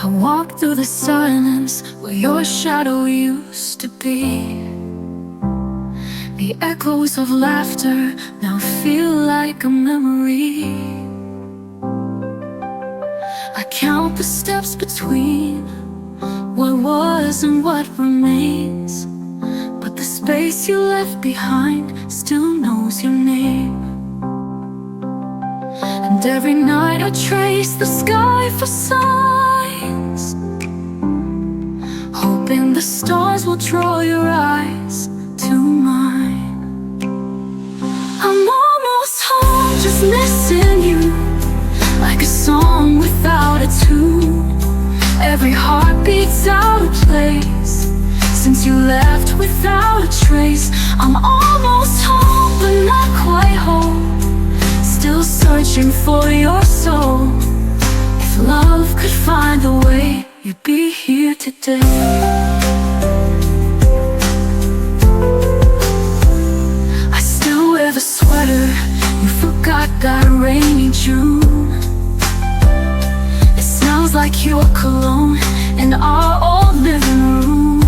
I walk through the silence where your shadow used to be. The echoes of laughter now feel like a memory. I count the steps between what was and what remains, but the space you left behind still knows your name. And every night I trace the sky for signs, hoping the stars will draw your eyes to mine. I'm almost home, just missing you, like a song without a tune. Every heartbeat's out of place since you left without a trace. I'm almost home, but not quite home, still searching for your soul. If love could find a way, you'd be here today. I still wear the sweater you forgot that rainy June. It smells like your cologne in our old living room.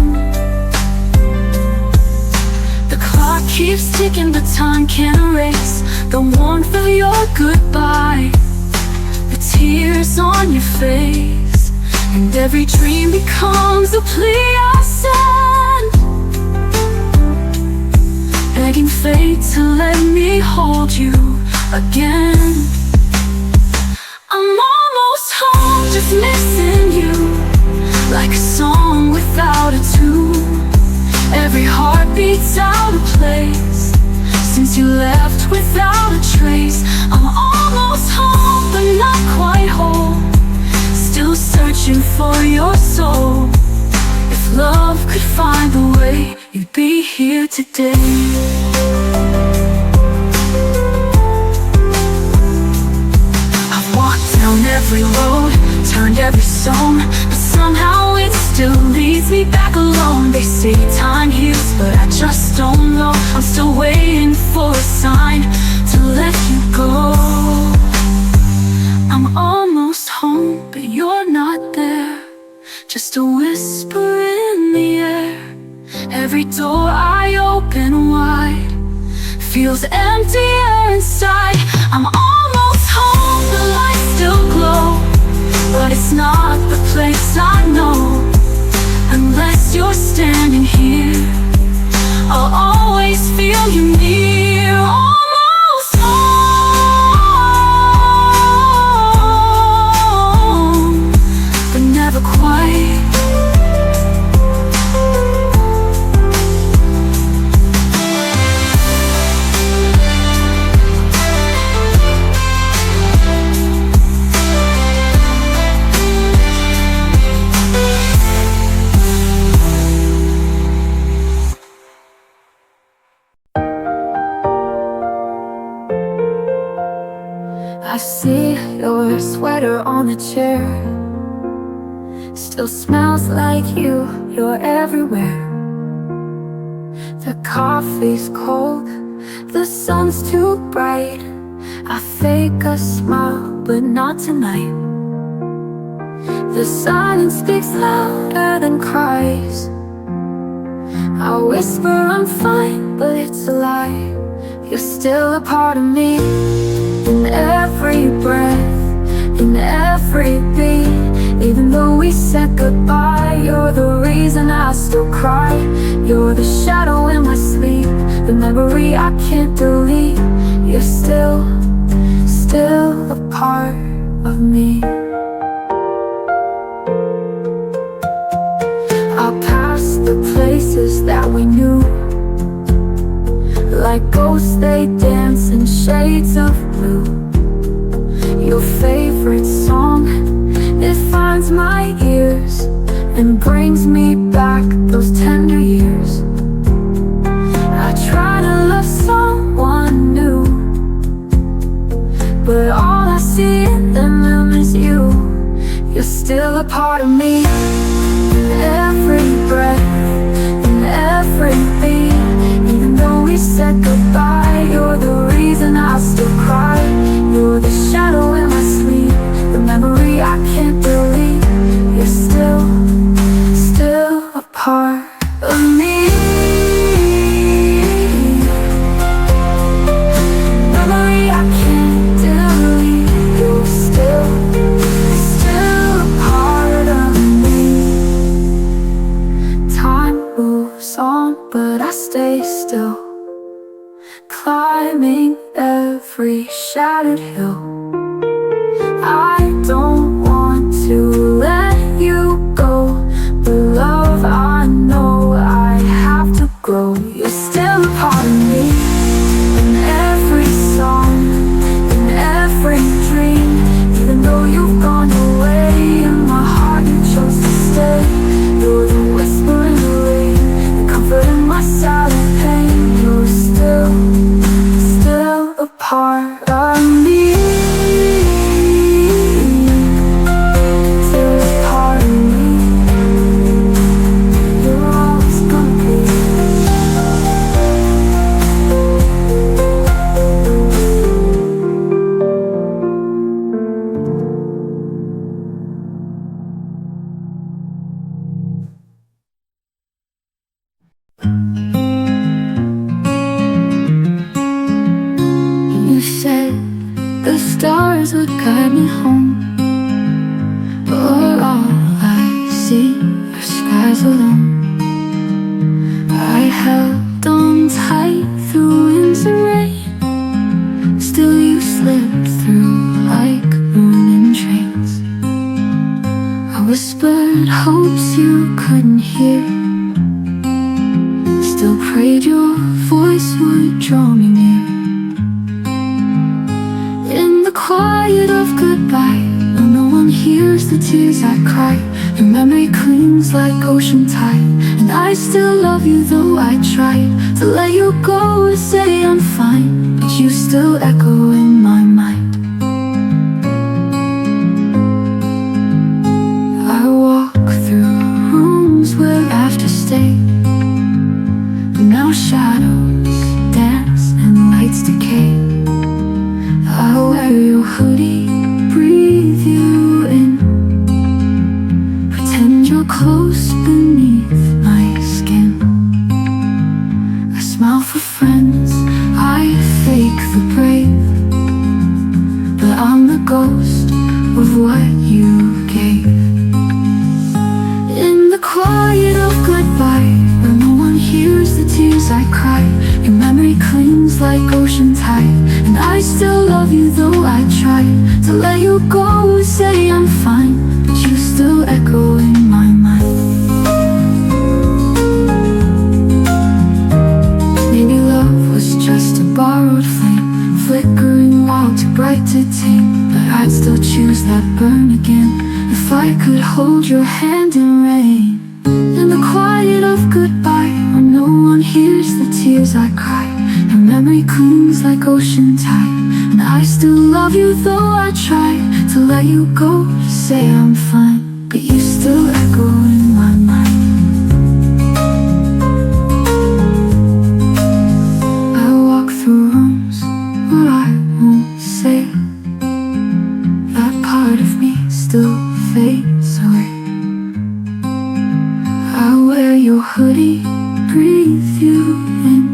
The clock keeps ticking, but time can't erase the warmth of your goodbye, the tears on your face, and every dream becomes a plea I send, begging fate to let me hold you again. I'm almost home, just missing you, like a song without a tune. Every heartbeat's out of place since you left without a trace. I'm almost home, but not quite whole, still searching for your soul. If love could find a way, you'd be here today. I've walked down every road, turned every stone, but somehow it still leads me back alone. They say time heals, but I just don't know. I'm still waiting for a sign to let you go. I'm almost home, but you're not there, just a whisper in the air. Every door I open wide feels emptier inside. I'm almost home, the lights still glow, but it's not the place I know. Unless you're standing here, I'll always feel you near. Almost home, but never quite. I see your sweater on the chair, still smells like you, you're everywhere. The coffee's cold, the sun's too bright. I fake a smile, but not tonight. The silence speaks louder than cries. I whisper I'm fine, but it's a lie. You're still a part of me, in every breath, in every beat. Even though we said goodbye, you're the reason I still cry. You're the shadow in my sleep, the memory I can't delete. You're still a part of me. I'll pass the places that we knew, like ghosts they dance in shades of blue. Your favorite song, it finds my ears and brings me back those tender years. I try to love someone new, but all I see in them is you. You're still a part of me, in every breath, in every beat. Even though we said goodbye, you're the reason I still cry. You're the shadow in my sleep, the memory I can't delete. You're every shattered hill. I don't want to let you go, but love, I know I have to grow. You're still a part of me, in every song, in every dream. Even though you've gone away, in my heart you chose to stay. You're the whisper in the rain, the comfort in my silent pain. You're still a part of me. Still a part of me. You're always gonna be. You said the stars would guide me home, but all I see are skies alone. I held on tight through winds and rain, still you slipped through like morning trains. I whispered hopes you couldn't hear, still prayed your voice would draw me near. In the quiet of goodbye, when no one hears the tears I cry, your memory clings like ocean tide, and I still love you though I tried to let you go and say I'm fine, but you still echo in my mind. I walk through rooms where laughter stayed, but now shadows dance and lights decay. I wear your hoodie, breathe you in, pretend you're close beneath my skin. I smile for friends, I fake the brave, but I'm the ghost of what you gave. In the quiet of goodbye, where no one hears the tears I cry, your memory clings like ocean tide, and I still love you though I try to let you go and say I'm fine, but you still echo in my mind. Maybe love was just a borrowed flame, flickering wild, too bright to tame, but I'd still choose that burn again if I could hold your hand in rain. In the quiet of goodbye, where no one hears the tears I cry, your memory clings like ocean tide, and I still love you though I try to let you go, say I'm fine, but you still echo in my mind. I walk through rooms where I won't say, that part of me still fades away. I wear your hoodie, breathe you in,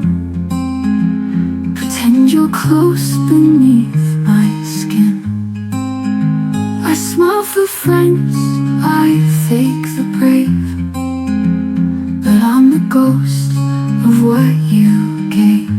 pretend you're close beneath my skin. I smile for friends, I fake the brave, but I'm the ghost of what you gave.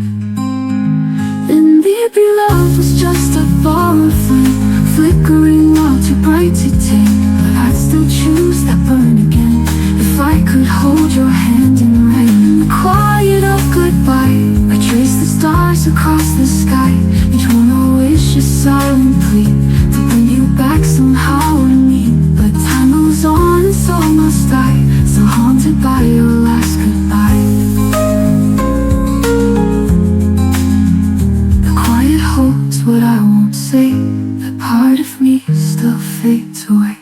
And maybe love was just a borrowed flame, flickering wild, too bright to tame, but I'd still choose that burn again if I could hold your hand in rain. In the quiet of goodbye, I trace the stars across the sky, each one a wish, a silent plea to bring you back somehow or me. But time moves on and so must I, still haunted by your last goodbye. The quiet holds what I won't say, that part of me still fades away.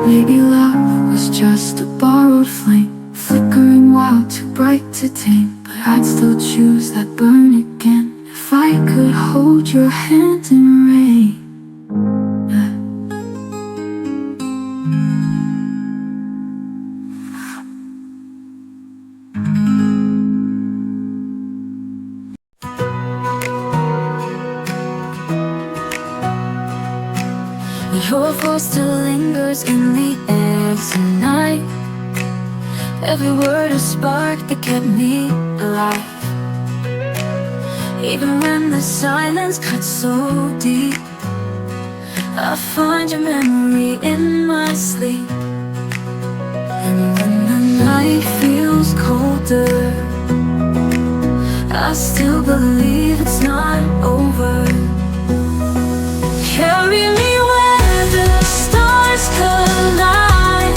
Maybe love was just a borrowed flame, flickering wild, too bright to tame, but I'd still choose that burn again if I could hold your hand in rain. voice still lingers in the air tonight. Every word a spark that kept me alive. Even when the silence cuts so deep, I find your memory in my sleep. And when the night feels colder, I still believe it's not over. Carry me where the stars collide.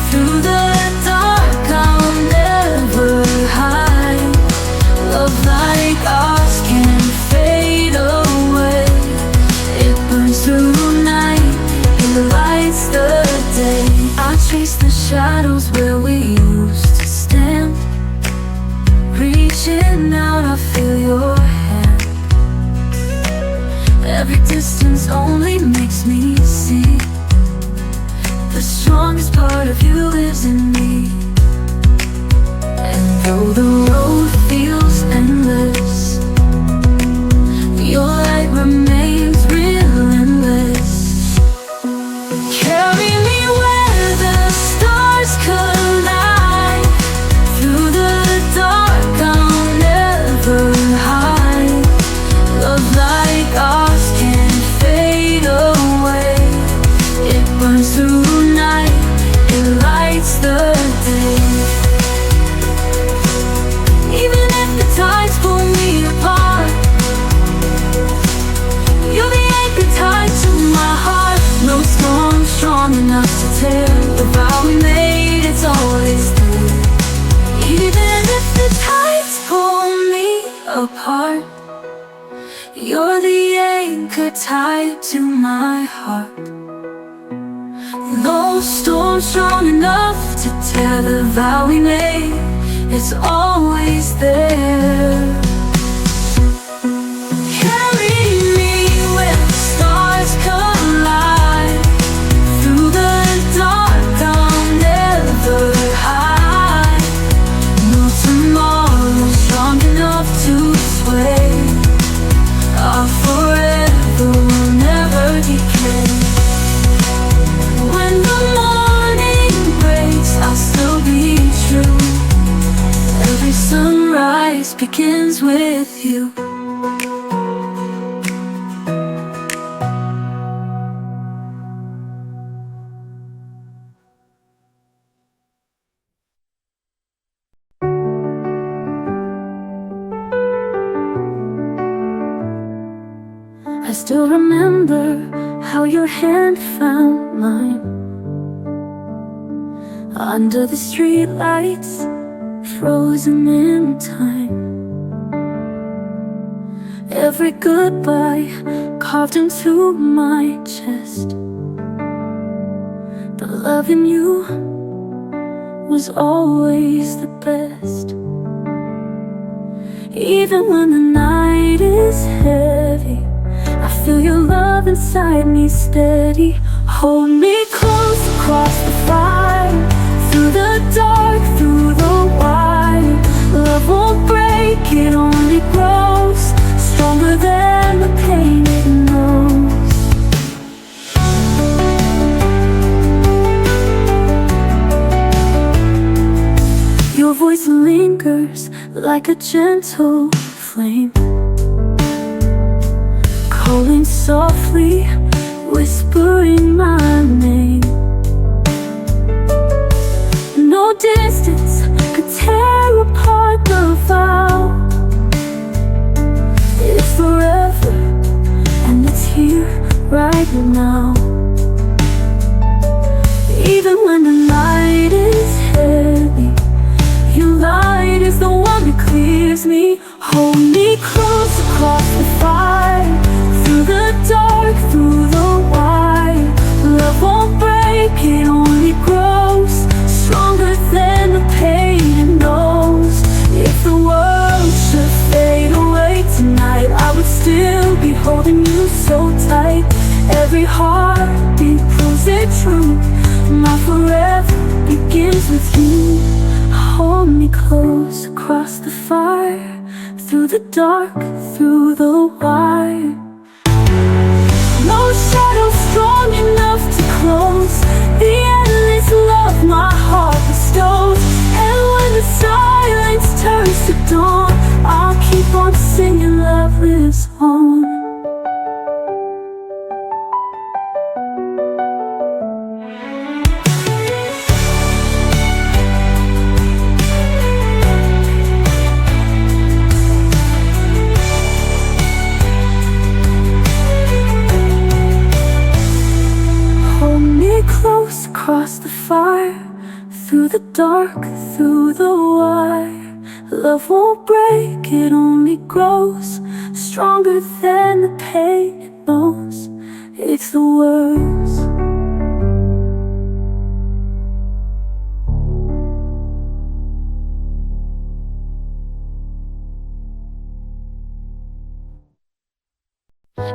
Through the dark I'll never hide. Love like ours can't fade away. It burns through night, it lights the day. I chase the shadows where we used to stand. Reaching out, I feel your hand. Every distance only makes me see the strongest part of you lives in me. And though the road feels endless, your light remains relentless. Carry me where the stars collide. Through the dark I'll never hide. Love like ours can't fade away. It burns through night, it lights the day. Even if the tides pull me apart, you're the anchor tied to my heart. No storm strong enough to tear the vow we made, it's always there. Even if the tides pull me apart, you're the anchor tied to my heart. No storm strong enough to tear the vow we made, it's always there. Carry me where the stars collide. Through the dark I'll never hide. No tomorrow strong enough to sway. Our forever will never decay. When the morning breaks, I'll still be true. Every sunrise begins with you. I still remember how your hand found mine under the streetlights, frozen in time. Every goodbye carved into my chest. But loving you was always the best. Even when the night is heavy, I feel your love inside me steady. Hold me close across the fire. Through the dark, through the wire. Love won't break, it only grows stronger than the pain it knows. Your voice lingers like a gentle flame, calling softly, whispering my name. No distance could tear apart the vow. It's forever, and it's here right now. Even when the night is heavy, your light is the one that clears me. Hold me close across the fire. Through the dark, through the wire. Love won't break, it only grows stronger than the pain it knows. If the world should fade away tonight, I would still be holding you so tight. Every heartbeat proves it true. My forever begins with you. Hold me close across the fire. Through the dark, through the wire. No shadow strong enough to across the fire, through the dark, through the wire. Love won't break, it only grows stronger than the pain it knows. It's the worst.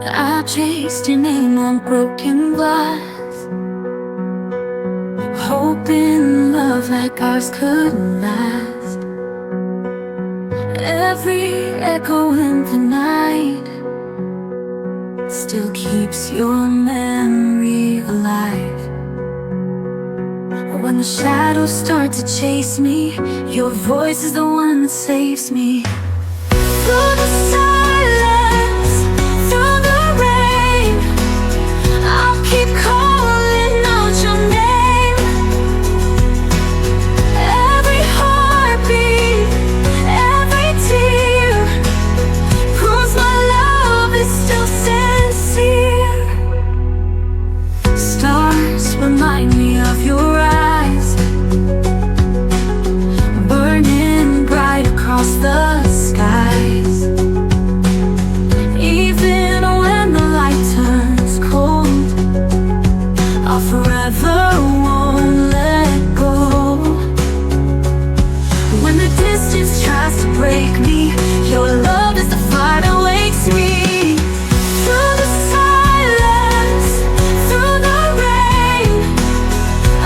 I chased your name on broken glass, hoping love like ours could last. Every echo in the night still keeps your memory alive. When the shadows start to chase me, your voice is the one that saves me. Through the silence, through the rain, I'll keep calling out your name. Every heartbeat, every tear proves my love is still sincere. Stars remind me of your eyes, burning bright across the skies. Even when the light turns cold, I'll forever won't let go. When the distance tries to break me, your love is the fire that wakes me. Through the silence, through the rain,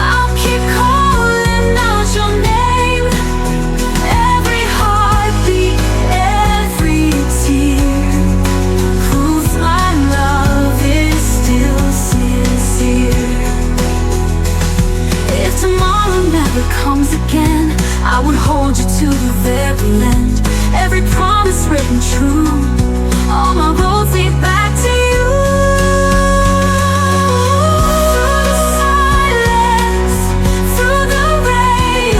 I'll keep calling out your name. Every heartbeat, every tear proves my love is still sincere. If tomorrow never comes again, I would hold you to the very end. Every promise written true, all my roads lead back to you. Through the silence, through the rain,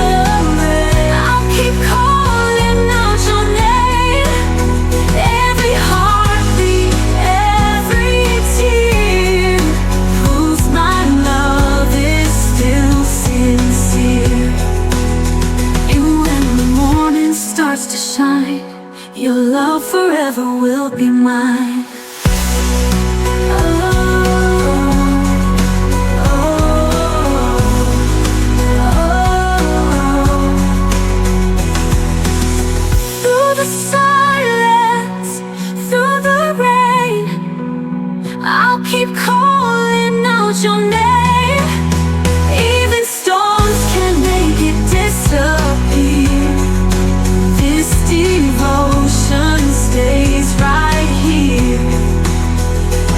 I'll keep calling out your name. Every heartbeat, every tear proves my love is still sincere. And when the morning starts to shine, your love forever will be mine. Through the silence, through the rain, I'll keep calling out your name. Even storms can make it disappear. This devotion stays right here.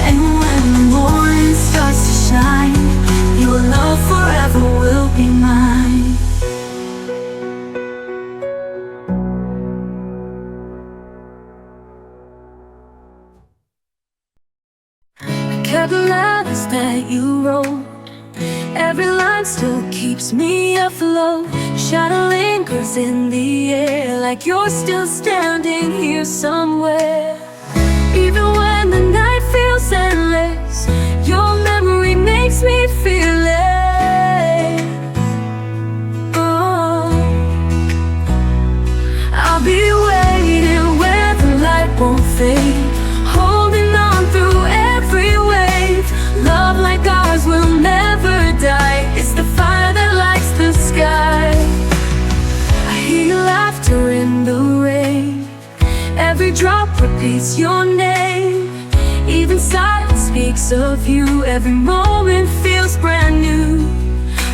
And when the morning starts to shine, your love forever will be mine. I kept the letters that you wrote. Every line still keeps me afloat. Shadow lingers in the air, like you're still standing here somewhere. Even when the night feels endless, your memory makes me feel it. Oh, I'll be waiting where the light won't fade, holding on through every wave. Love like ours will never die. It's the fire that lights the sky. I hear your laughter in the rain. Every drop repeats your name. Even silence speaks of you. Every moment feels brand new.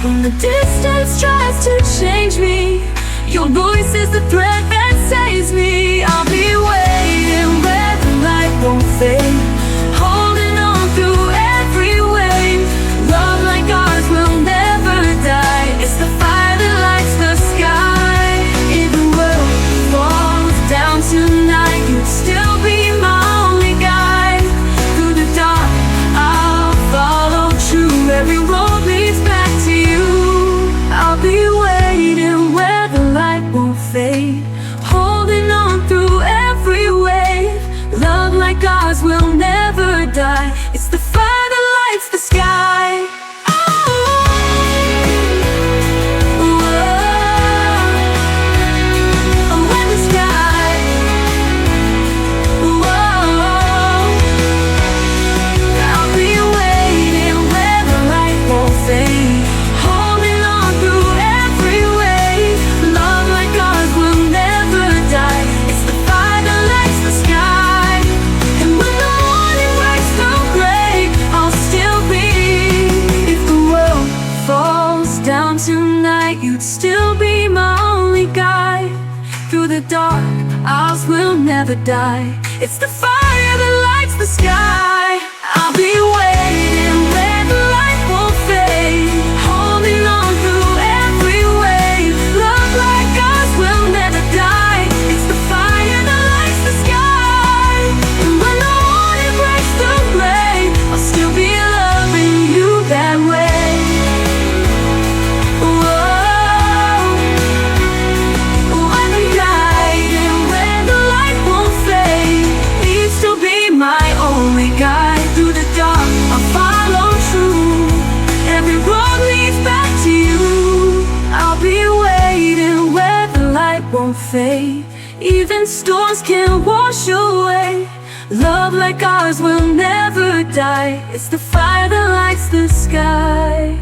When the distance tries to change me, your voice is the thread that saves me. I'll be waiting where the light won't fade, holding on through every wave. Love like ours will never die. It's the fire that lights the sky. If the world falls down tonight, you'd still be my only guide. Through the dark, I'll follow true. Every road leads back to you. I'll be waiting where the light won't fade, holding on through every wave. Love like ours will gone tonight, you'd still be my only guide. Through the dark, ours will never die. It's the fire that lights the sky. I'll be waiting where the light won't fade, holding on through every wave. Love like ours will never die. It's the fire that lights the sky. And when the morning breaks through gray, I'll still be loving you that way. Whoa. When the night and when the light won't fade, you'd still be my only guide. Through the dark, I'll follow true. Every road leads back to you. I'll be waiting where the light won't fade. Even storms can wash away. Love like ours will never die. It's the fire that lights the sky.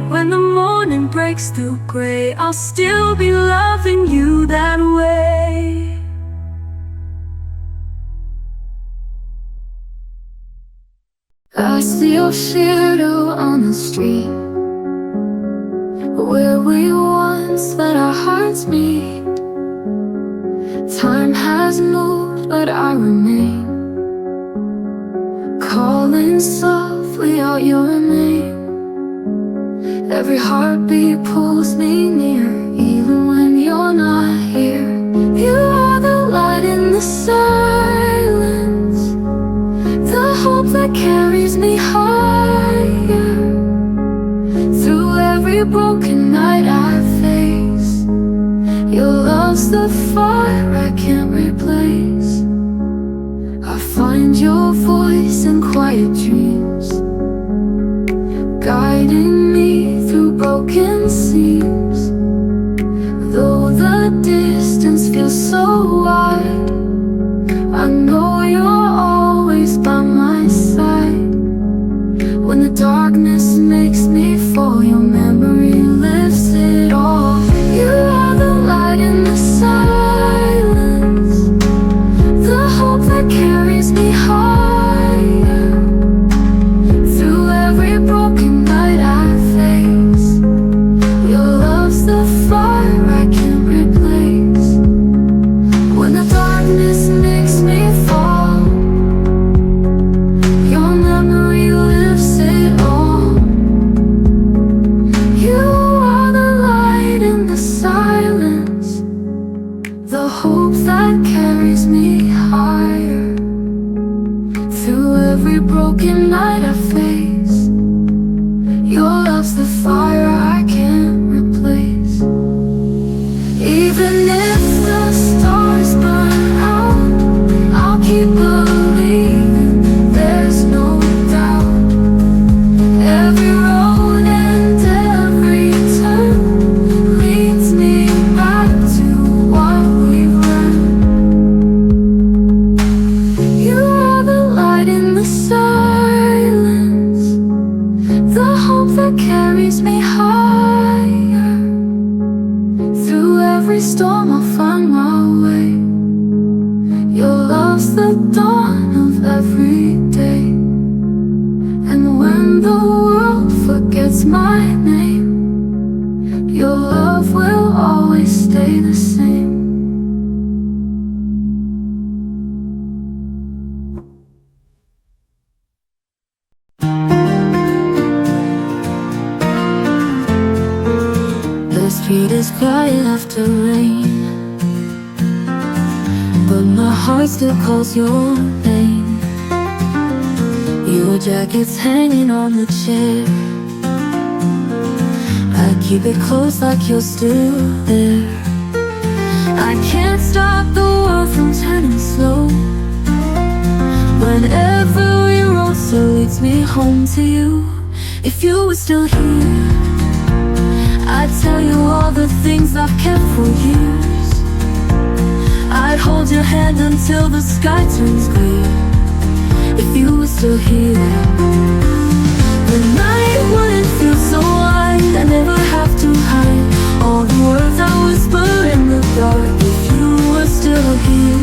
When the morning breaks through gray, I'll still be loving you that way. I see your shadow on the street, where we once let our hearts meet. Time has moved, but I remain, calling softly out your name. Every heartbeat pulls me near, even when you're not here. You are the light in the silence, the hope that carries me higher. Through every broken night I face, your love's the fire I can't replace. I find your voice in quiet dreams, guiding me through broken seams. Though the distance feels so wide, I know you're always by my side. When the darkness makes me fall, your memory lifts it all. You are the light in the silence, the hope that carries me higher. Through every broken night I face, your love's the fire I can't replace. When the darkness makes me fall, your memory lifts it all. You are the light in the silence, the hope that carries me higher. Through every broken night I face, your love's the fire I can't replace. Even if the stars burn out, I'll keep believing, there's no doubt. Every road and every turn leads me back to what we've learned. You are the light in the silence, the hope that carries me higher. Through every storm I'll find my way. Your love's the dawn of every day. And when the world forgets my name, your love will always stay the same. The street is quiet after rain, but my heart still calls your name. Your jacket's hanging on the chair, I keep it close like you're still there. I can't stop the world from turning slow. Whenever your road still leads me home to you. If you were still here, I'd tell you all the things I've kept for years. I'd hold your hand until the sky turns clear. If you were still here, the night wouldn't feel so wide. I never have to hide all the words I whisper in the dark. If you were still here,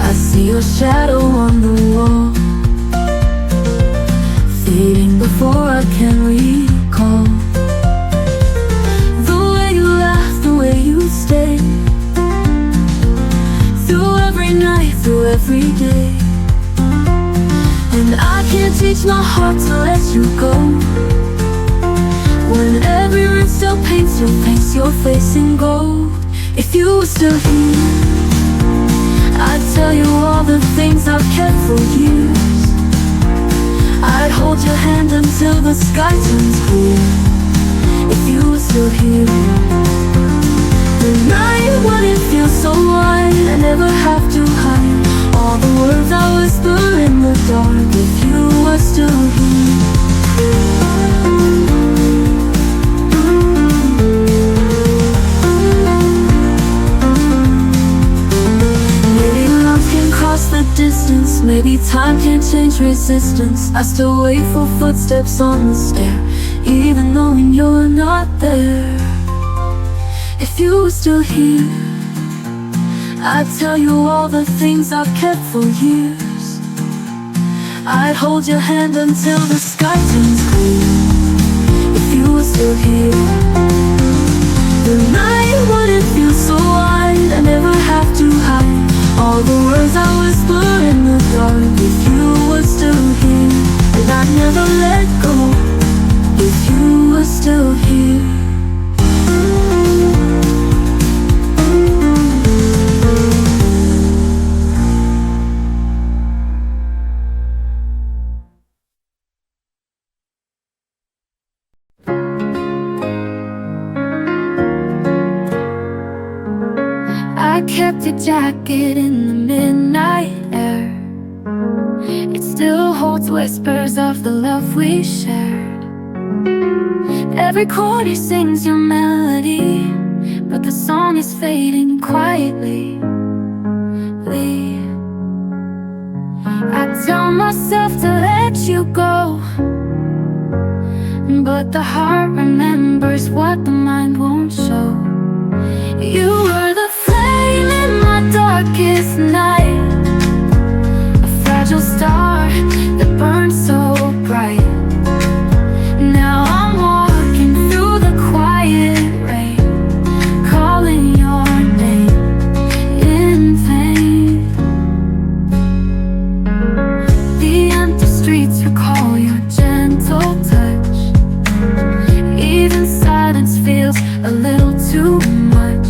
I see your shadow on the wall, before I can recall. The way you laugh, the way you stay, through every night, through every day. And I can't teach my heart to let you go, when every room still paints your face in gold. If you were still here, I'd tell you all the things I've kept for years. I'd hold your hand until the sky turns clear. If you were still here, the night wouldn't feel so wide. I never have to hide all the words I whisper in the dark. If you were still here. The distance, maybe time can't change resistance. I still wait for footsteps on the stair, even knowing you're not there. If you were still here, I'd tell you all the things I've kept for years. I'd hold your hand until the sky turns clear. If you were still here, the night wouldn't feel so wide. I never have to hide all the words I whisper in the dark. If you were still here, and I'd never let go. If you were still here. I kept your jacket in the midnight air. It still holds whispers of the love we shared. Every chord he sings your melody, but the song is fading quietly. I tell myself to let you go, but the heart remembers what the mind won't show. You were the flame in my darkest night, a fragile star that burned so bright. Now I'm walking through the quiet rain, calling your name in vain. The empty streets recall your gentle touch. Even silence feels a little too much.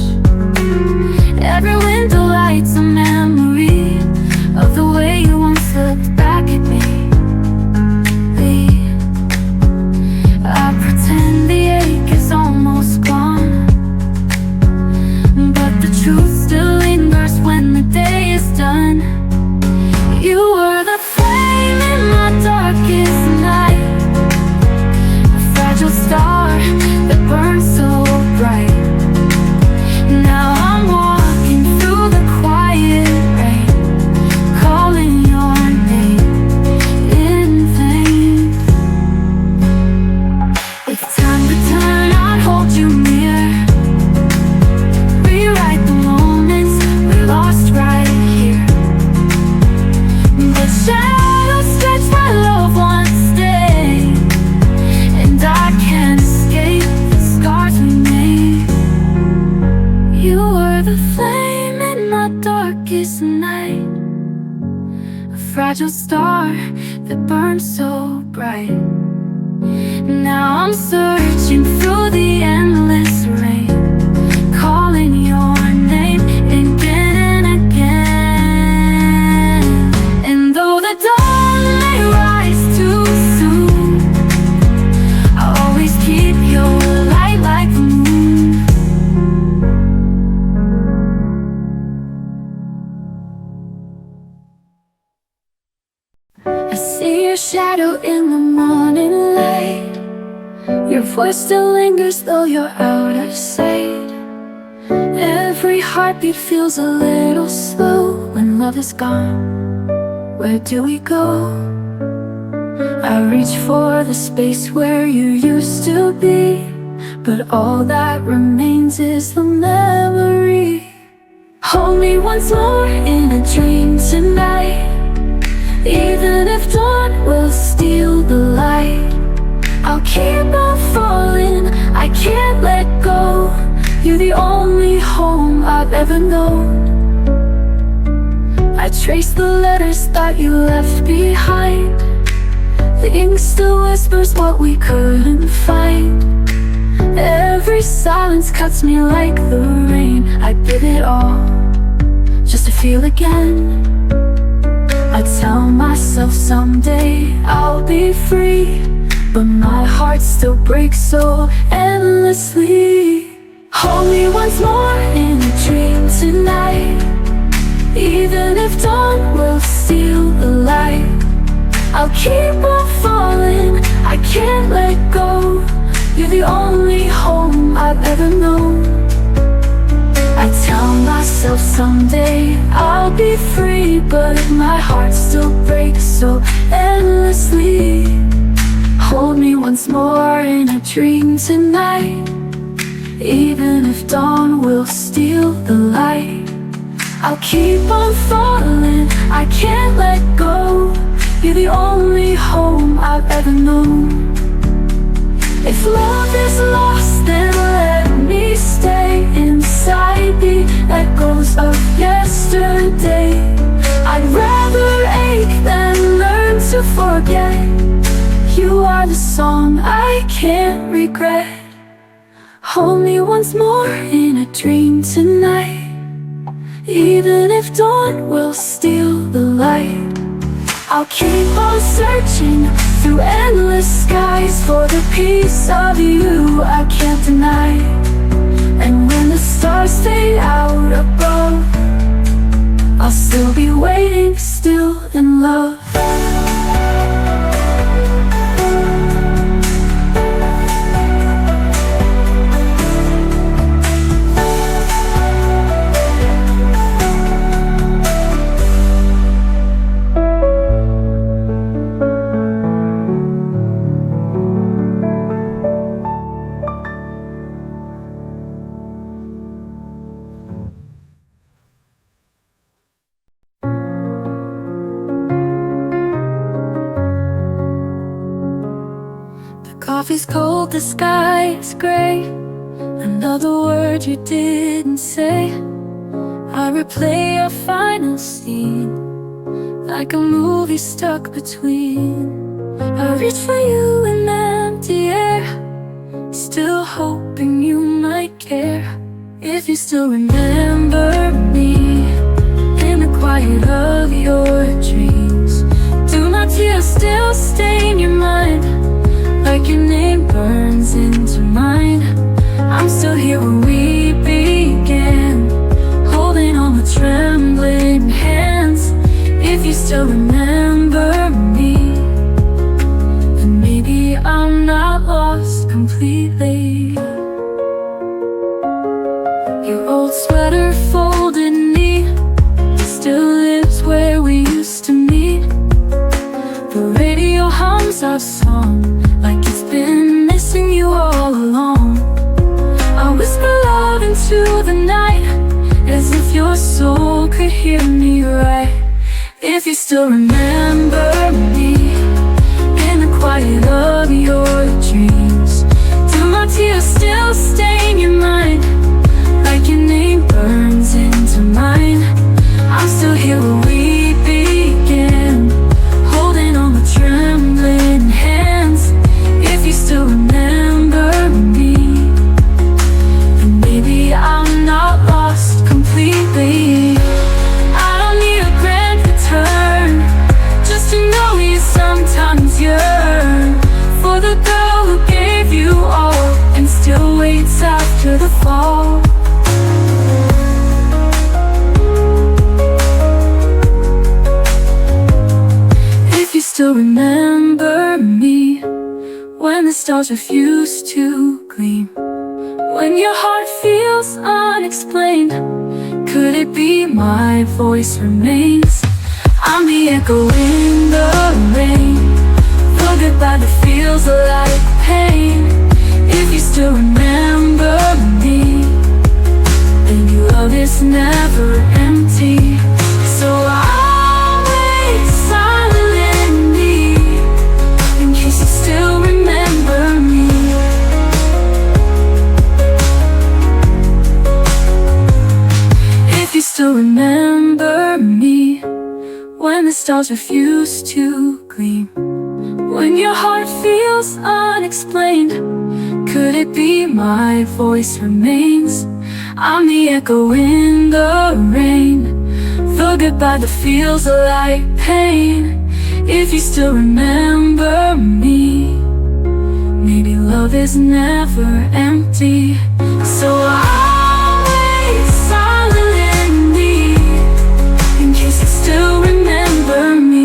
Every window lights a memory of the way you once looked back at me. I pretend the ache is almost gone, but the truth still lingers when the day is done. You were the flame in my darkest night, a fragile star that burned so bright. Now I'm walking through the quiet rain, calling your name in vain. If time could turn, I'd hold you near, rewrite the moments we lost right here. But shadows stretch where loved ones stay, and I can't escape the scars we made. You were the flame in my darkest night, a fragile star that burned so bright. Now I'm searching through the endless rain, calling your name again and again. And though the dawn may rise too soon, I'll always keep your light like the moon. I see your shadow in the morning light. Your voice still lingers though you're out of sight. Every heartbeat feels a little slow when love is gone. Where do we go? I reach for the space where you used to be, but all that remains is the memory. Hold me once more in a dream tonight, even if dawn will steal the light. ever known. I trace the letters that you left behind. The ink still whispers what we couldn't find. Every silence cuts me like the rain. I give it all just to feel again. I tell myself someday I'll be free, but my heart still breaks so endlessly. Hold me once more in a dream tonight, even if dawn will steal the light. I'll keep on falling, I can't let go. You're the only home I've ever known. I tell myself someday I'll be free, but my heart still breaks so endlessly. Hold me once more in a dream tonight, even if dawn will steal the light. I'll keep on falling, I can't let go. You're the only home I've ever known. If love is lost, then let me stay inside the echoes of yesterday. I'd rather ache than learn to forget. You are the song I can't regret. Hold me once more in a dream tonight, even if dawn will steal the light. I'll keep on searching through endless skies for the piece of you I can't deny. And when the stars fade out above, I'll still be waiting, still in love. Coffee's cold, the sky is gray. Another word you didn't say. I replay our final scene, like a movie stuck between. I reach for you in empty air, still hoping you might care. If you still remember me in the quiet of your dreams, do my tears still stain your mind, like your name burns into mine? I'm still here where we began, holding on with trembling hands. If you still remember me, then maybe I'm not lost completely. Your old sweater folded neat still lives where we used to meet. The radio hums our song like it's been missing you all along. I whisper love into the night, as if your soul could hear me right. If you still remember me in the quiet of your dreams, do my tears still stain your mind, like your name burns into mine? I'm still here where we began, holding on with trembling hands. If you still remember me, then maybe I'm not lost completely. I don't need a grand return, just to know you sometimes yearn for the girl who gave you all and still waits after the fall. If you still remember me when the stars refuse to gleam, when your heart feels unexplained, could it be my voice remains? I'm the echo in the rain, the goodbye that feels like pain. If you still remember me, then your love is never empty. So I'll wait silently in case you still remember me. stars refuse to gleam. When your heart feels unexplained, could it be my voice remains? I'm the echo in the rain, the goodbye that feels like pain. If you still remember me, maybe love is never empty. So always silently, in case you still remember me.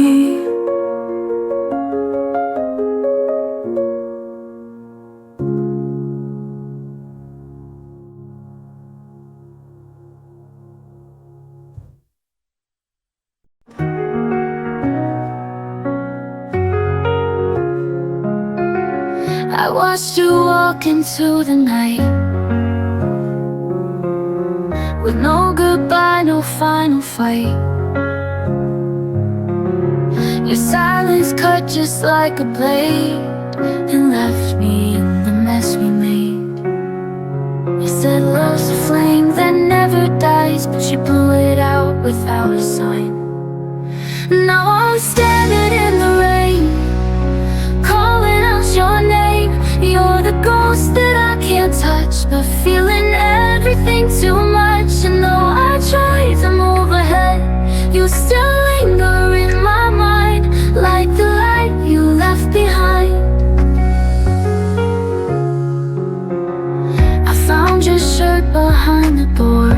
I watched you walk into the night, with no goodbye, no final fight. Your silence cut just like a blade, and left me in the mess we made. You said love's a flame that never dies, but you blew it out without a sign. Now I'm standing in the rain, calling out your name. You're the ghost that I can't touch, but feeling everything too much. And though I try to move ahead, you still linger in my mind, like the light you left behind. I found your shirt behind the door,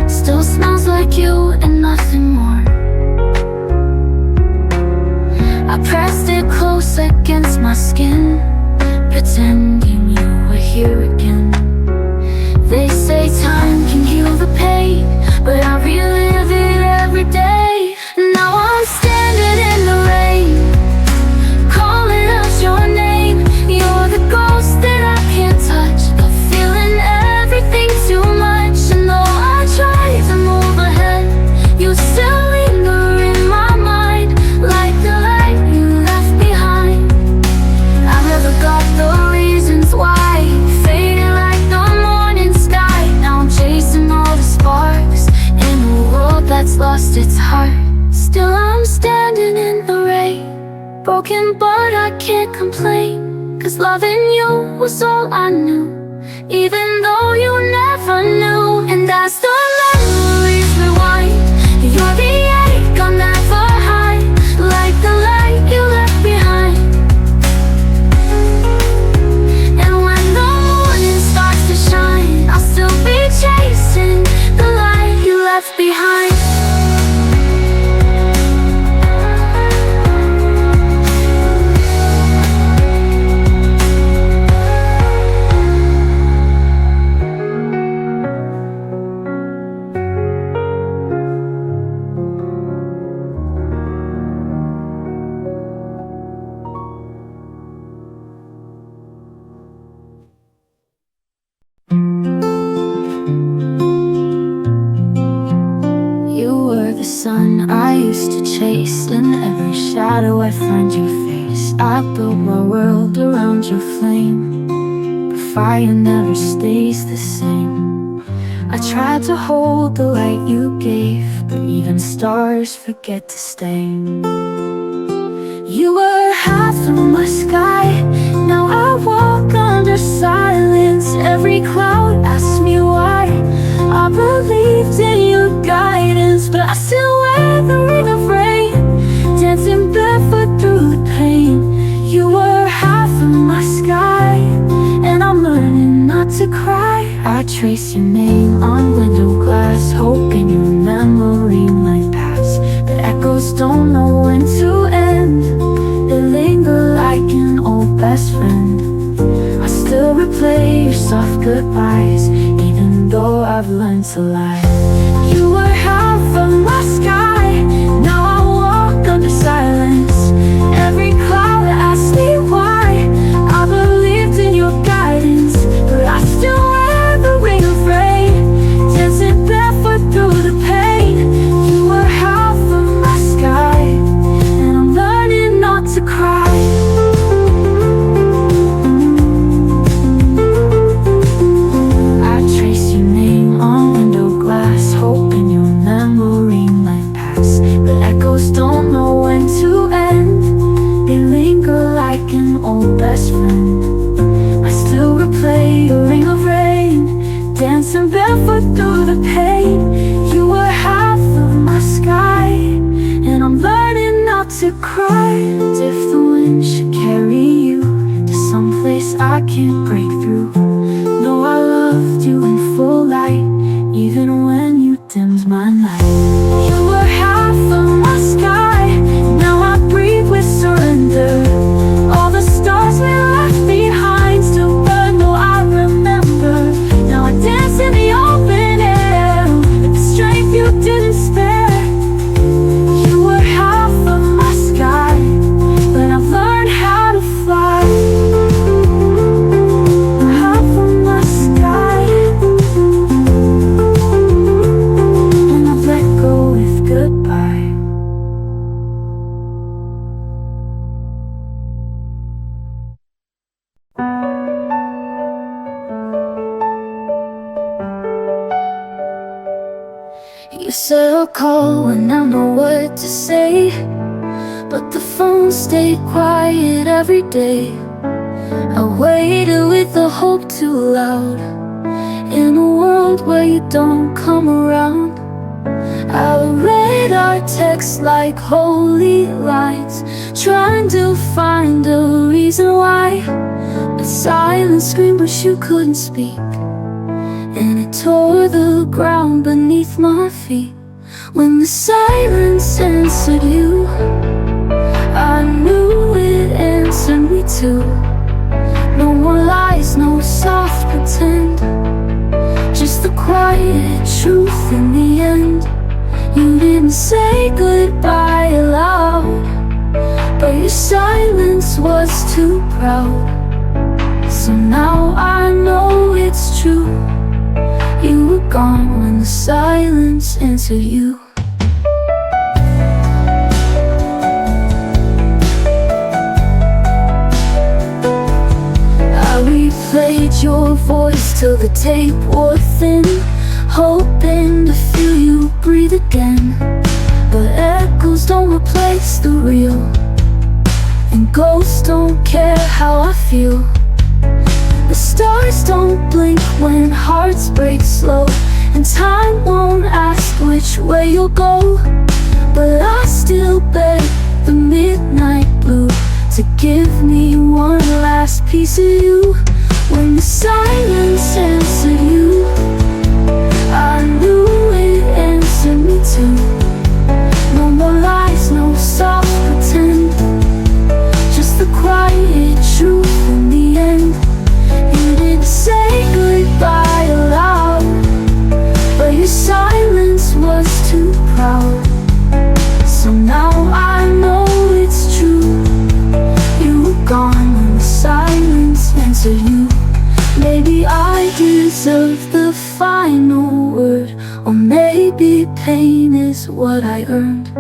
still smells like you and nothing more. I pressed it close against my skin, pretending you were here again. They say time can heal the pain, but I relive it every day. Now I'm standing in the rain, calling out your name. You're the ghost that I can't touch, but feeling everything too much. And though I try to move ahead, you still linger in my mind, like the light you left behind. I never got the reasons why, faded like the morning sky. Now I'm chasing all the sparks in a world that's lost its heart. Still I'm standing in the rain, broken but I can't complain, 'cause loving you was all I knew, even though you never knew. And as the memories rewind, you're the ache I'll never hide, like the light you left behind. And when the morning starts to shine, I'll still be chasing the light you left behind. Sun I used to chase, in every shadow I find your face. I built my world around your flame, but fire never stays the same. I tried to hold the light you gave, but even stars forget to stay. You were half of my sky, now I walk under silence. Every cloud asks me why. I believed in your guidance, but I still wear the ring of rain, dancing barefoot through the pain. You were half of my sky, and I'm learning not to cry. I trace your name on window glass, hoping your memory might pass, but echoes don't know when to end. They linger like an old best friend. I still replay your soft goodbyes, even though I've learned to lie. You were half of my sky, now I walk under silence. Every cloud asks me why. I believed in your guidance, but I still wear the ring of rain, dancing barefoot through the pain. You were half of my sky, and I'm learning not to cry. I trace your name on window glass, hoping your memory an old best friend. I still replay a ring of rain, dancing barefoot through the pain. You were half of my sky, and I'm learning not to cry. And if the wind should carry you to someplace I can't break through, know I loved you in full light, even when you dimmed my light. You were half of my sky, now I breathe with surrender. All the stars we left behind still burn, though I remember. Now I dance in the open air with the strength you didn't spare. You were half of my sky, but I've learned how to fly. Half of my sky, and I've let go with goodbye. You said I'll call when I know what to say, but the phone stayed quiet every day. I waited with the hope too loud. In a world where you don't come around, I read our texts like holy lines, trying to find a reason why. But silence screamed, but you couldn't speak, and it tore the ground beneath my feet. When the silence answered you, I knew it answered me too. No more lies, no soft pretend, just the quiet truth in the end. You didn't say goodbye aloud, but your silence was too proud. So now I know it's true. You were gone when the silence answered you. I replayed your voice till the tape wore thin, hoping to feel you breathe again. But echoes don't replace the real, and ghosts don't care how I feel. The stars don't blink when hearts break slow, and time won't ask which way you'll go. But I still beg the midnight blue to give me one last piece of you. When the silence answered you, I knew it answered me too. No more lies, no soft pretend, just the quiet truth in the end. You didn't say goodbye aloud, but your silence was too proud. So now I know it's true. You were gone when the silence answered you. Maybe I deserve the final word, or maybe pain is what I earned.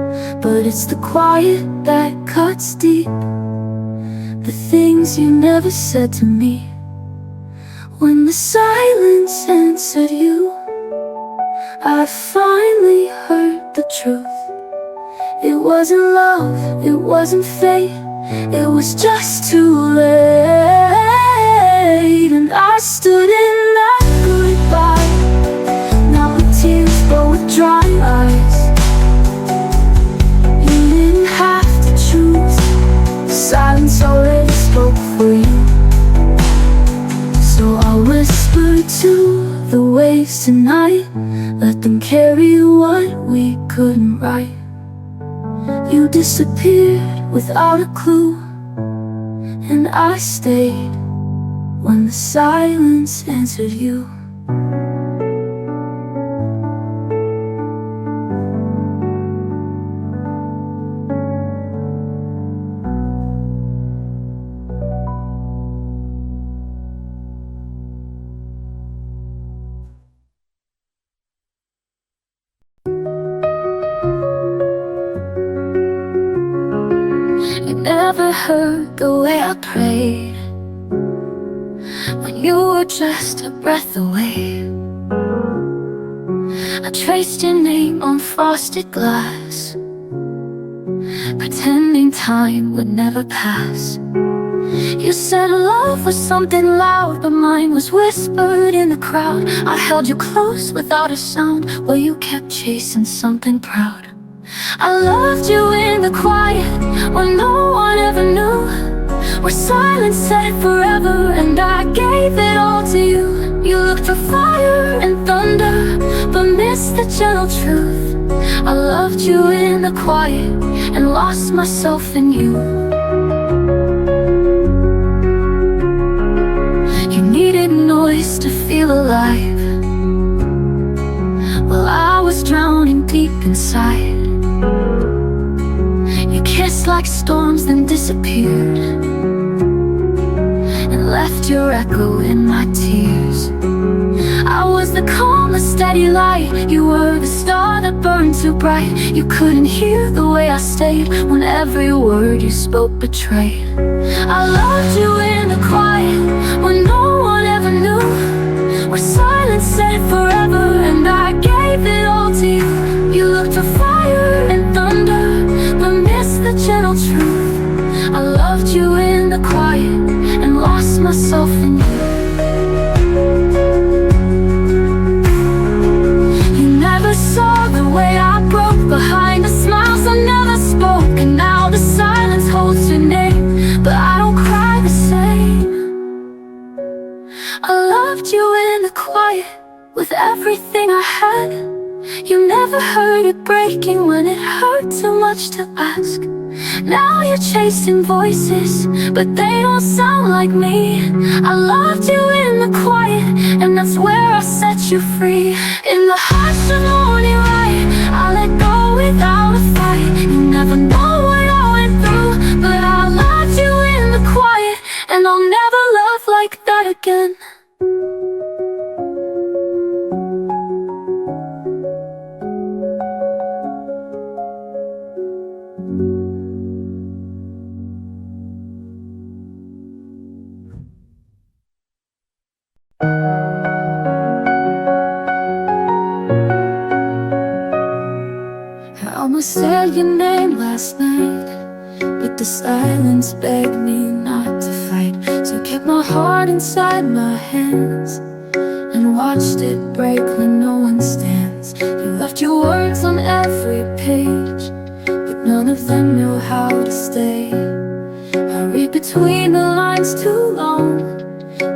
But it's the quiet that cuts deep, the things you never said to me. When the silence answered you, I finally heard the truth. It wasn't love, it wasn't fate, it was just too late. And I stood in that goodbye, now with tears but with dry eyes. You didn't have to choose, silence already spoke for you. So I'll whisper to the waves tonight, let them carry what we couldn't write. You disappeared without a clue, and I stayed when the silence answered you. You never heard the way I prayed when you were just a breath away. I traced your name on frosted glass, pretending time would never pass. You said love was something loud, but mine was whispered in the crowd. I held you close without a sound, while you kept chasing something proud. I loved you in the quiet, when no one ever knew, where silence said forever, and I gave it all to you. You looked for fire and thunder, but missed the gentle truth. I loved you in the quiet, and lost myself in you. You needed noise to feel alive, while I was drowning deep inside. You kissed like storms, then disappeared, and left your echo in my tears. I was the calm, the steady light. You were the star that burned too bright. You couldn't hear the way I stayed, when every word you spoke betrayed. I loved you in the quiet, when no one ever knew, where silence said forever, and I gave it all to you. You looked for fire and thunder, but missed the gentle truth. I loved you in the quiet, and lost myself in you. You never saw the way I broke behind the smiles I never spoke, and now the silence holds your name, but I don't cry the same. I loved you in the quiet, with everything I had. You never heard it breaking when it hurt too much to ask. Now you're chasing voices, but they don't sound like me. I loved you in the quiet, and that's where I set you free. In the hush of morning light, I let go without a fight. You never know what I went through, but I loved you in the quiet, and I'll never love like that again. I almost said your name last night, but the silence begged me not to fight. So I kept my heart inside my hands, and watched it break when no one stands. You left your words on every page, but none of them knew how to stay. I read between the lines too long,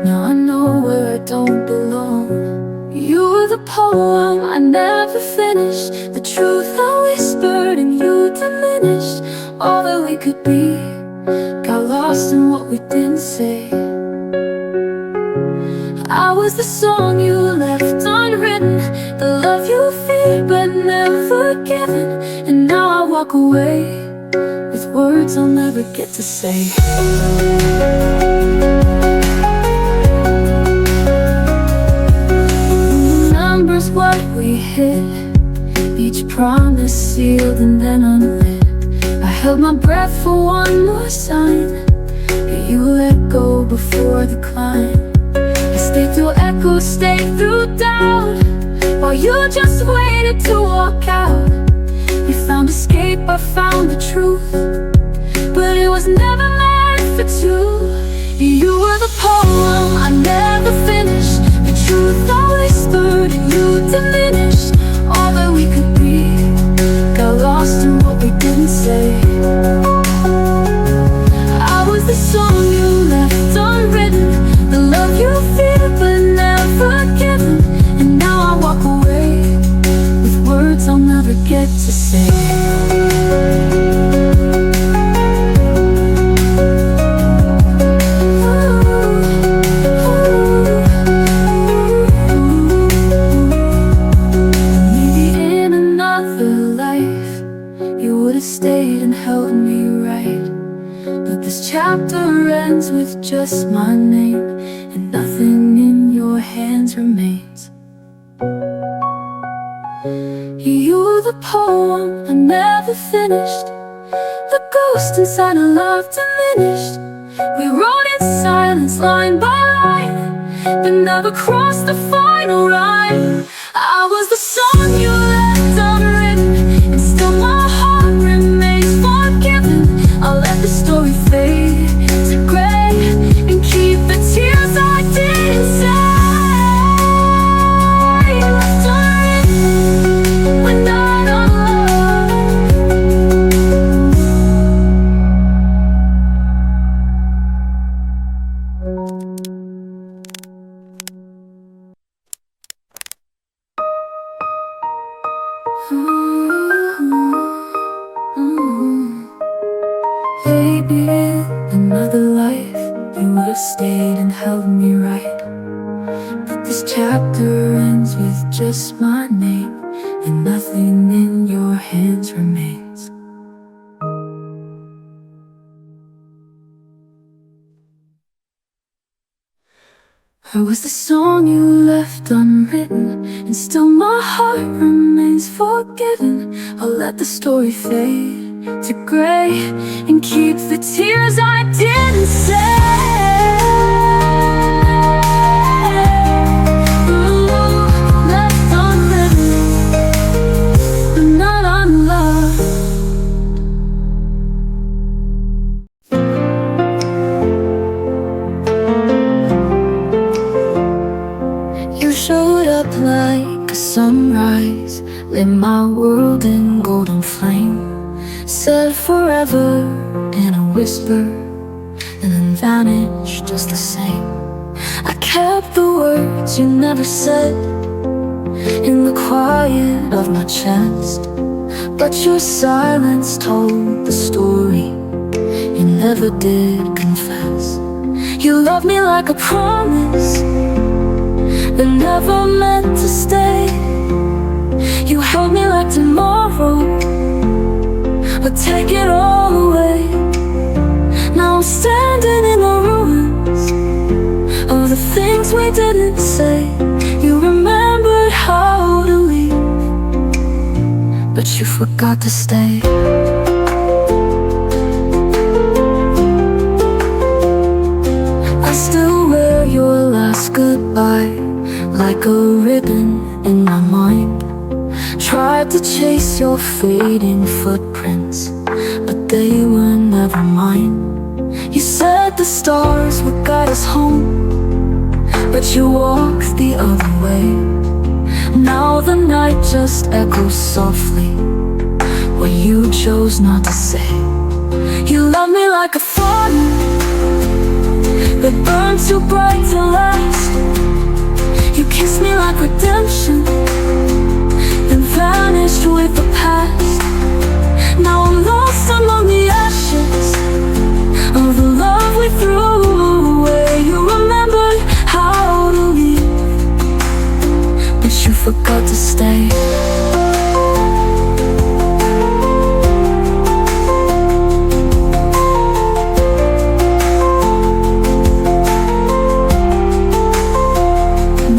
now I know where I don't belong. You were the poem I never finished, the truth I whispered and you diminished. All that we could be got lost in what we didn't say. I was the song you left unwritten, the love you feared but never given. And now I walk away with words I'll never get to say. What we hid, each promise sealed and then unlit. I held my breath for one more sign, but you let go before the climb. I stayed through echoes, stayed through doubt, while you just waited to walk out. You found escape, I found the truth, but it was never meant for two. You were the poem I never finished, the truth I whispered and you diminished. All that we could be got lost in what we didn't say. I was the song you left unwritten, the love you feared but never given. And now I walk away with words I'll never get to say. Stayed and held me right, but this chapter ends with just my name, and nothing in your hands remains. You were the poem I never finished, the ghost inside a love diminished. We wrote in silence, line by line, but never crossed the final rhyme. I was the song you left unwritten, and still my heart remains forgiven. I'll let the story fade to gray, Maybe in another life you would have stayed and held me right, but this chapter ends with just my name, and nothing in your hands remains. I was the song you left unwritten, and still my heart remains forgiven. I'll let the story fade to gray and keep the tears I didn't say. Ooh, left unwritten, but not unloved. You showed up like a sunrise, lit my world in golden flame, said forever in a whisper, and then vanished just the same. I kept the words you never said in the quiet of my chest, but your silence told the story you never did confess. You loved me like a promise that never meant to stay. You held me like tomorrow, but take it all away. Now I'm standing in the ruins of the things we didn't say. You remembered how to leave, but you forgot to stay. I still wear your last goodbye like a ribbon in my mind. Tried to chase your fading footprints, but they were never mine. You said the stars would guide us home, but you walked the other way. Now the night just echoes softly what you chose not to say. You love me like a fire that burned too bright to last. You kissed me like redemption, then vanished with the past. Now I'm lost among the ashes of the love we threw away. You remembered how to leave, but you forgot to stay.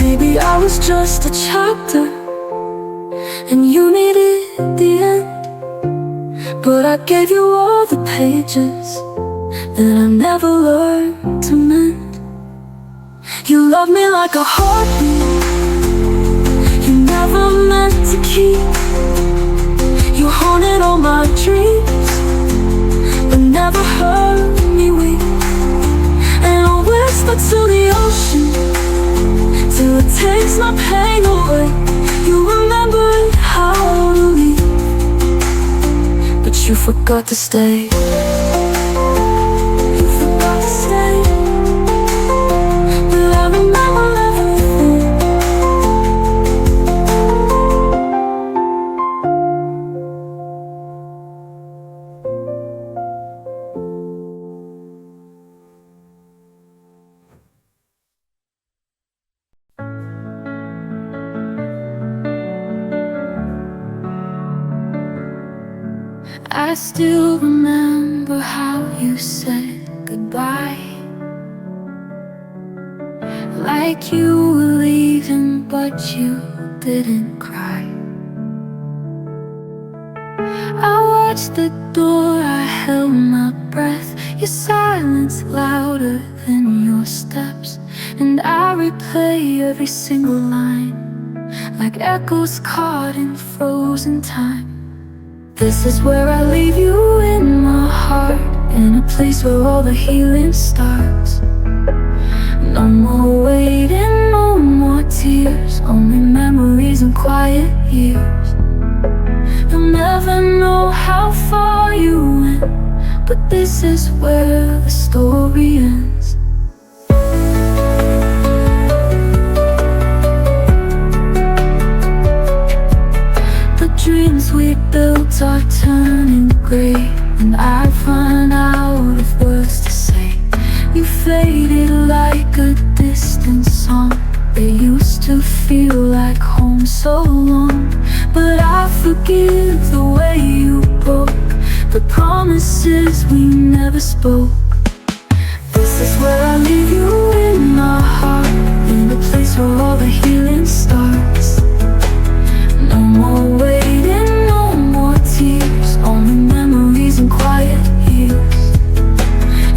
Maybe I was just a chapter and you needed the end, but I gave you all the pages that I never learned to mend. You loved me like a heartbeat you never meant to keep. You haunted all my dreams, but never heard me weep. And I'll whisper to the ocean till it takes my pain away. You remembered how to leave, but you forgot to stay. You forgot to stay, but I remember everything. I still remember how you said goodbye, like you were leaving but you didn't cry. I watched the door, I held my breath, your silence louder than your steps, and I replay every single line like echoes caught in frozen time. This is where I leave you, in my heart, in a place where all the healing starts. No more waiting, no more tears, only memories and quiet years. You'll never know how far you went, but this is where the story ends. The dreams we built are turning gray, and I've run out promises we never spoke. This is where I leave you in my heart, in the place where all the healing starts. No more waiting, no more tears, only memories and quiet years.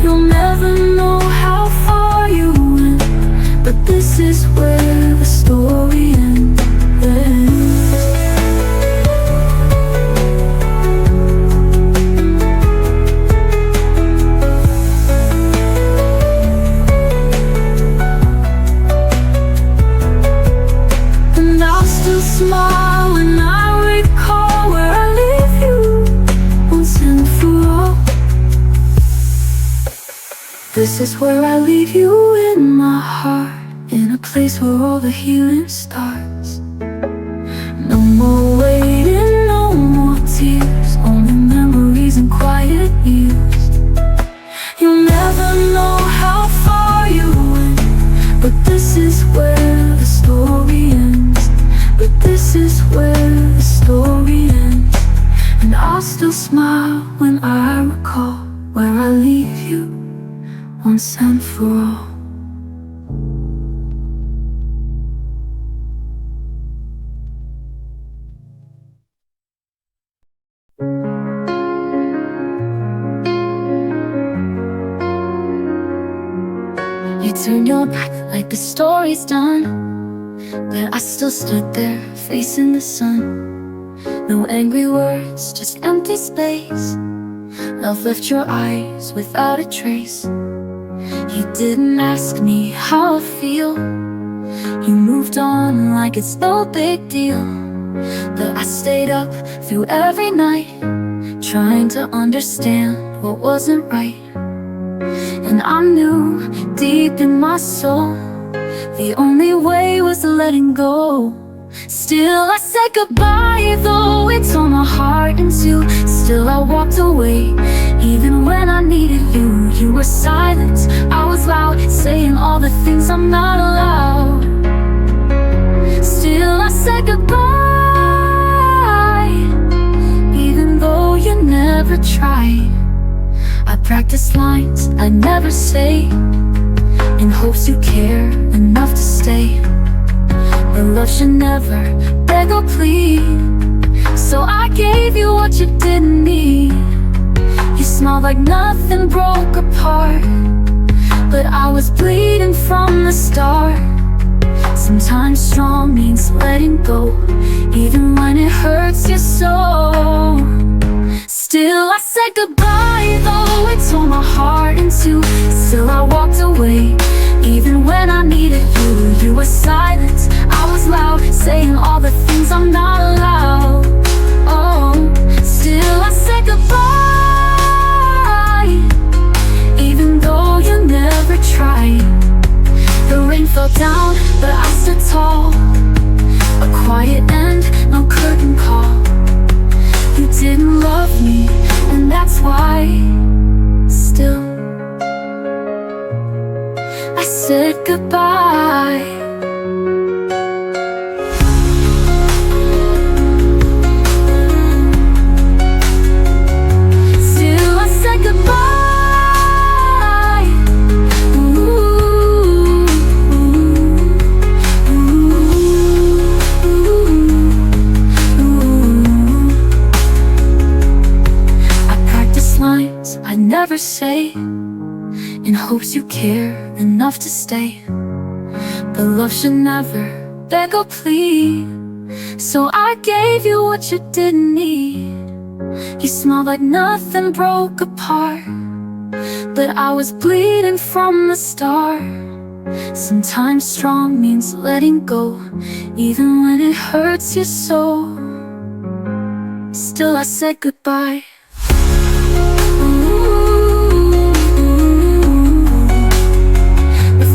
You'll never know how far you went, but this is where the story ends. And I'll still smile when I recall where I leave you once and for all. This is where I leave you in my heart, in a place where all the healing starts. No more waiting, no more tears, only memories and quiet years. You'll never know how far you went, but this is where the story ends. But this is where the story ends. And I'll still smile when I recall where I leave you once and for all. You turn your back like the story's done, but I still stood there facing the sun. No angry words, just empty space. Love left your eyes without a trace. You didn't ask me how I feel. You moved on like it's no big deal. But I stayed up through every night, trying to understand what wasn't right. And I knew deep in my soul the only way was letting go. Still I said goodbye, though it tore my heart in two. Still I walked away, even when I needed you. You were silent, I was loud, saying all the things I'm not allowed. Still I said goodbye, even though you never tried. I practiced lines I never say, in hopes you care enough to stay. But love should never beg or plead, so I gave you what you didn't need. You smiled like nothing broke apart, but I was bleeding from the start. Sometimes strong means letting go, even when it hurts you so. Still I said goodbye, though it tore my heart in two. Still I walked away, even when I needed you. You were silent, I was loud, saying all the things I'm not allowed. Oh, still I said goodbye, even though you never tried. The rain fell down, but I stood tall. A quiet end, no curtain call. You didn't love me, and that's why. Still I said goodbye. Still I said goodbye. I never say, in hopes you care enough to stay. But love should never beg or plead, so I gave you what you didn't need. You smiled like nothing broke apart, but I was bleeding from the start. Sometimes strong means letting go, even when it hurts you so. Still I said goodbye.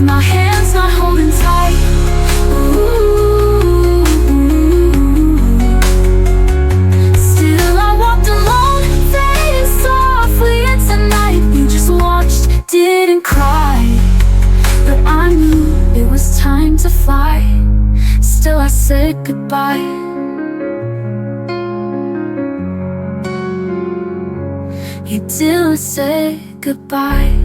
My hands not holding tight. Ooh. Still I walked alone, fading softly into night. You just watched, didn't cry, but I knew it was time to fly. Still I said goodbye. You didn't say goodbye.